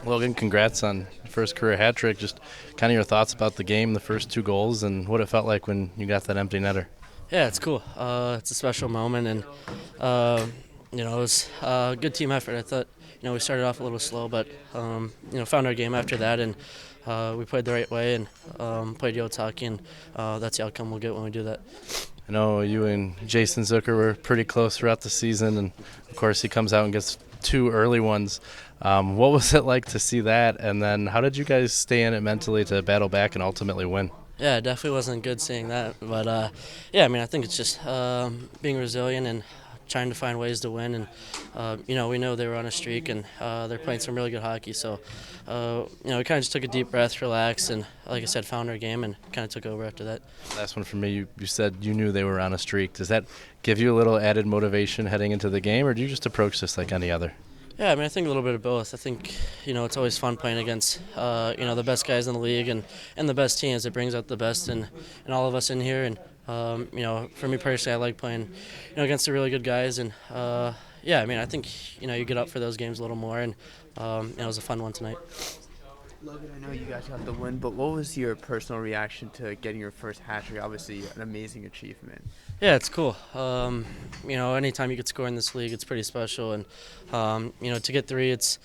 Logan, congrats on your first career hat trick. Just kind of your thoughts about the game, the first two goals, and what it felt like when you got that empty netter. Yeah, it's cool. It's a special moment, and uh, it was a good team effort. I thought, we started off a little slow, but found our game after that, and we played the right way and played Yotes hockey, and that's the outcome we'll get when we do that. I know you and Jason Zucker were pretty close throughout the season, and of course he comes out and gets two early ones. What was it like to see that, and then how did you guys stay in it mentally to battle back and ultimately win? Yeah, it definitely wasn't good seeing that, but I think it's just being resilient and trying to find ways to win, and we know they were on a streak and they're playing some really good hockey, so we kind of just took a deep breath, relaxed, and like I said, found our game and kind of took over after that. Last one from me. You said you knew they were on a streak. Does that give you a little added motivation heading into the game, or do you just approach this like any other? Yeah, I think a little bit of both. I think, it's always fun playing against, the best guys in the league and the best teams. It brings out the best in all of us in here. And, for me personally, I like playing, against the really good guys. And, I think, you get up for those games a little more. And, it was a fun one tonight. Logan, I know you guys got the win, but what was your personal reaction to getting your first hat trick? Obviously, an amazing achievement. Yeah, it's cool. Anytime you could score in this league, it's pretty special. And, to get three, it's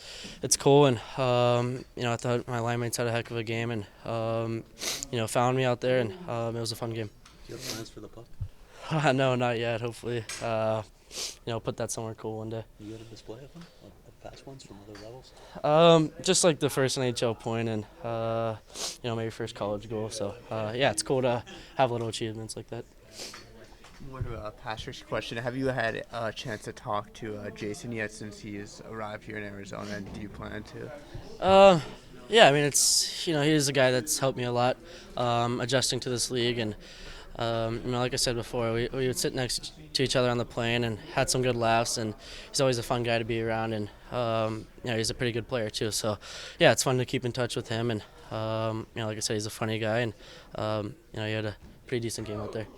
cool. And, I thought my line mates had a heck of a game and, found me out there, and it was a fun game. Do you have plans for the puck? No, not yet. Hopefully, put that somewhere cool one day. You got a display of them? Of past ones from other levels? Just like the first NHL point and, maybe first college goal. So, it's cool to have little achievements like that. More of a Patrick's question. Have you had a chance to talk to Jason yet since he's arrived here in Arizona, and do you plan to? It's, he's a guy that's helped me a lot adjusting to this league. And, like I said before, we would sit next to each other on the plane and had some good laughs. And he's always a fun guy to be around. And, he's a pretty good player, too. So, it's fun to keep in touch with him. And, like I said, he's a funny guy. And, he had a pretty decent game out there.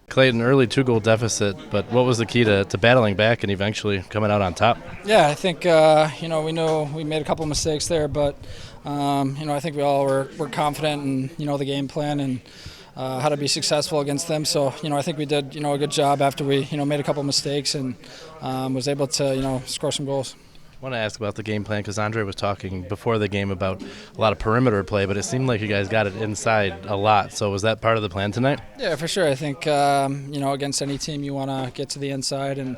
Clayton, early two-goal deficit, but what was the key to battling back and eventually coming out on top? Yeah, I think, we know we made a couple of mistakes there, but, I think we all were confident in, the game plan and how to be successful against them. So, I think we did, a good job after we, made a couple of mistakes and was able to, score some goals. I want to ask about the game plan because André was talking before the game about a lot of perimeter play, but it seemed like you guys got it inside a lot. So was that part of the plan tonight? Yeah, for sure. I think, against any team you want to get to the inside, and,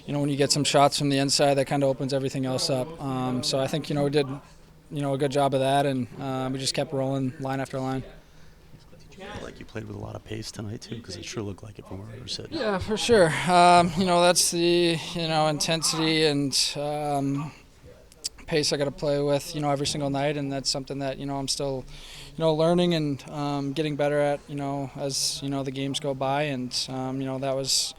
when you get some shots from the inside, that kind of opens everything else up. So I think, we did, a good job of that, and we just kept rolling line after line. Did you feel like you played with a lot of pace tonight, too? Because it sure looked like it from where you were sitting. Yeah, for sure. That's the, intensity and pace I got to play with, every single night, and that's something that, I'm still, learning and getting better at, as, the games go by. And, that was,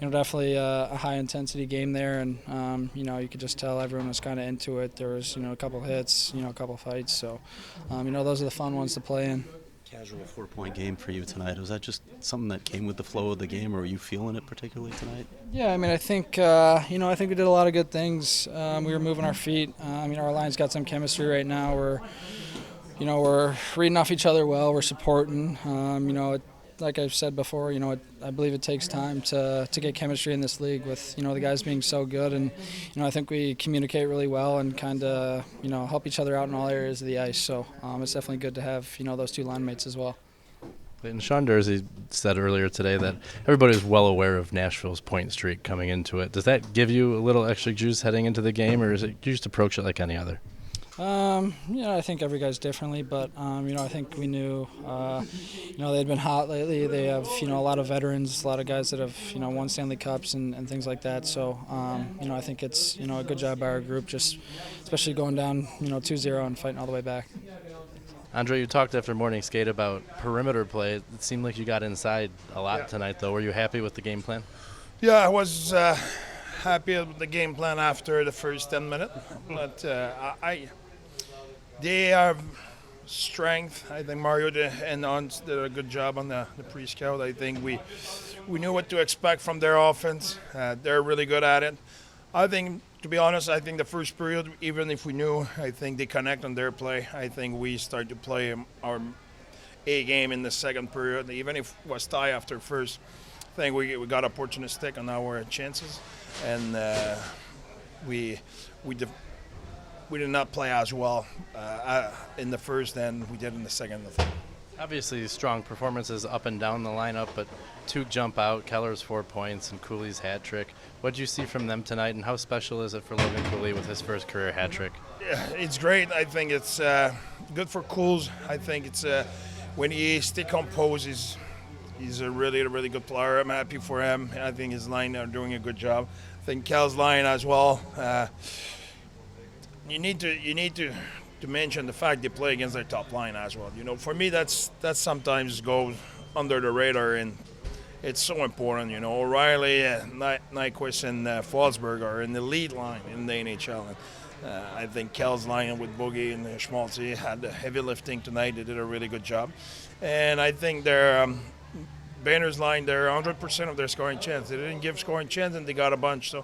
definitely a high-intensity game there, and, you could just tell everyone was kind of into it. There was, a couple hits, a couple fights. So, those are the fun ones to play in. Casual 4-point game for you tonight. Was that just something that came with the flow of the game, or were you feeling it particularly tonight? Yeah, I think, I think we did a lot of good things. We were moving our feet. Our line's got some chemistry right now. We're reading off each other well. We're supporting. Like I've said before, I believe it takes time to get chemistry in this league with, the guys being so good. And, I think we communicate really well and kind of, help each other out in all areas of the ice. So it's definitely good to have, those two line mates as well. And Sean Dursey said earlier today that everybody is well aware of Nashville's point streak coming into it. Does that give you a little extra juice heading into the game, or is it you just approach it like any other? I think every guy's differently, but, I think we knew, they'd been hot lately. They have, a lot of veterans, a lot of guys that have, won Stanley Cups and things like that. So, I think it's, a good job by our group, just especially going down, 2-0 and fighting all the way back. André, you talked after morning skate about perimeter play. It seemed like you got inside a lot tonight, though. Were you happy with the game plan? Yeah, I was happy with the game plan after the first 10 minutes. But they have strength. I think Mario and Ons did a good job on the pre-scout. I think we knew what to expect from their offense. They're really good at it. I think, to be honest, I think the first period, even if we knew, I think they connect on their play. I think we start to play our A game in the second period, even if it was tie after first. I think we got opportunistic on our chances, and we did not play as well in the first than we did in the second and the third. Obviously, strong performances up and down the lineup, but two jump out, Keller's 4 points and Cooley's hat trick. What did you see from them tonight, and how special is it for Logan Cooley with his first career hat trick? Yeah, it's great. I think it's good for Cools. I think it's when he stay composed, he's a really good player. I'm happy for him. I think his line are doing a good job. I think Cal's line as well. You need to mention the fact they play against their top line as well. You know, for me, that sometimes goes under the radar, and it's so important. You know, O'Reilly, Nyquist, and Forsberg are in the lead line in the NHL. And, I think Kel's line with Boogie and Schmaltzy had the heavy lifting tonight. They did a really good job, and I think their Banner's line, they're 100% of their scoring chance. They didn't give scoring chance, and they got a bunch. So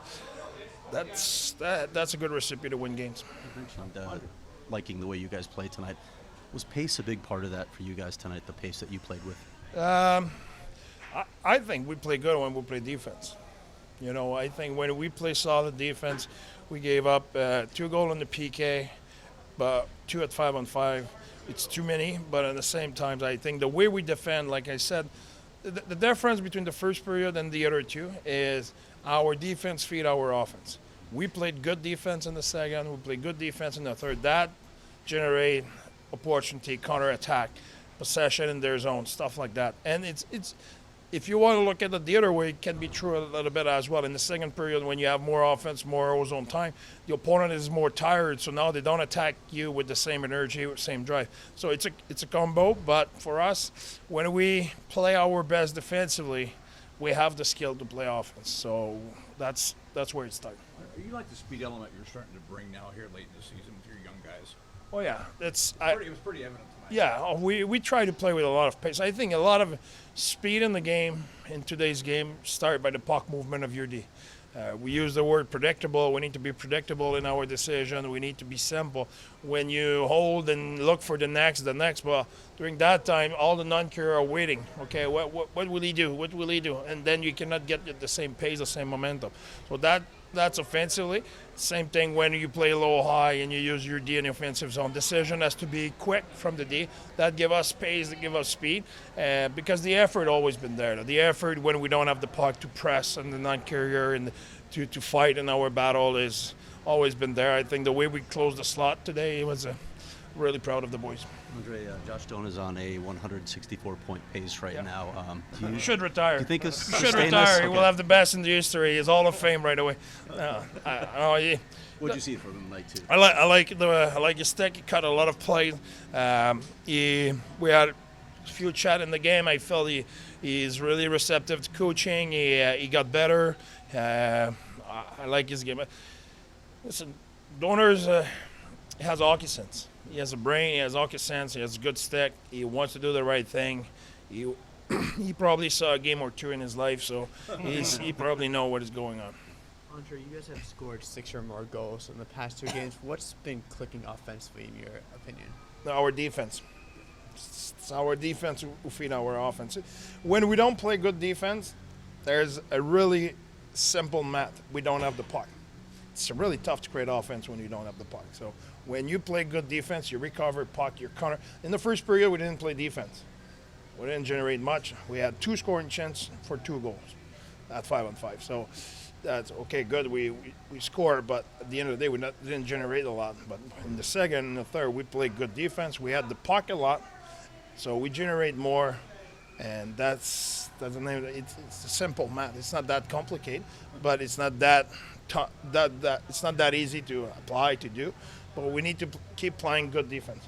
that's a good recipe to win games. You mentioned liking the way you guys played tonight. Was pace a big part of that for you guys tonight, the pace that you played with? I think we play good when we play defense. You know, I think when we play solid defense, we gave up 2 goals in the PK, but 2 at 5-on-5. It's too many, but at the same time, I think the way we defend, like I said, the difference between the first period and the other two is our defense feed our offense. We played good defense in the second. We played good defense in the third. That generate opportunity, counter-attack, possession in their zone, stuff like that. And it's if you want to look at it the other way, it can be true a little bit as well. In the second period, when you have more offense, more ozone time, the opponent is more tired, so now they don't attack you with the same energy, with the same drive. So it's a combo, but for us, when we play our best defensively, we have the skill to play offense. So that's where it starts. You like the speed element you're starting to bring now here late in the season with your young guys? Oh yeah, It was pretty evident tonight. Yeah, we try to play with a lot of pace. I think a lot of speed in the game, in today's game, start by the puck movement of your D. We use the word predictable. We need to be predictable in our decision. We need to be simple. When you hold and look for the next, well, during that time, all the non-carrier are waiting. Okay, what will he do? What will he do? And then you cannot get the same pace, the same momentum. So that's offensively. Same thing when you play low high and you use your D in the offensive zone. Decision has to be quick from the D. That give us pace, that give us speed, because the effort always been there. The effort when we don't have the puck to press and the non-carrier and to fight in our battle is always been there. I think the way we closed the slot today was really proud of the boys. Andre, Josh Doan is on a 164-point pace right now. He should retire. Do you think He should retire. He will have the best in the history. He's Hall of Fame right away. What did you see from him tonight too? I like his stick. He cut a lot of plays. We had a few chat in the game. I felt he's really receptive to coaching. He got better. I like his game. Listen, Donors has hockey sense. He has a brain. He has hockey sense. He has a good stick. He wants to do the right thing. He probably saw a game or two in his life, so he probably know what is going on. André, you guys have scored 6 or more goals in the past 2 games. What's been clicking offensively, in your opinion? Our defense. It's our defense who feed our offense. When we don't play good defense, there's a really simple math. We don't have the puck. It's really tough to create offense when you don't have the puck. So when you play good defense, you recover puck, you're counter. In the first period, we didn't play defense. We didn't generate much. We had 2 scoring chances for 2 goals at 5-on-5. So that's okay, good. We scored, but at the end of the day, we didn't generate a lot. But in the second and the third, we played good defense. We had the puck a lot, so we generate more. And that's the name. It's a simple math. It's not that complicated, but it's not it's not that easy to apply to do. But we need to keep playing good defense.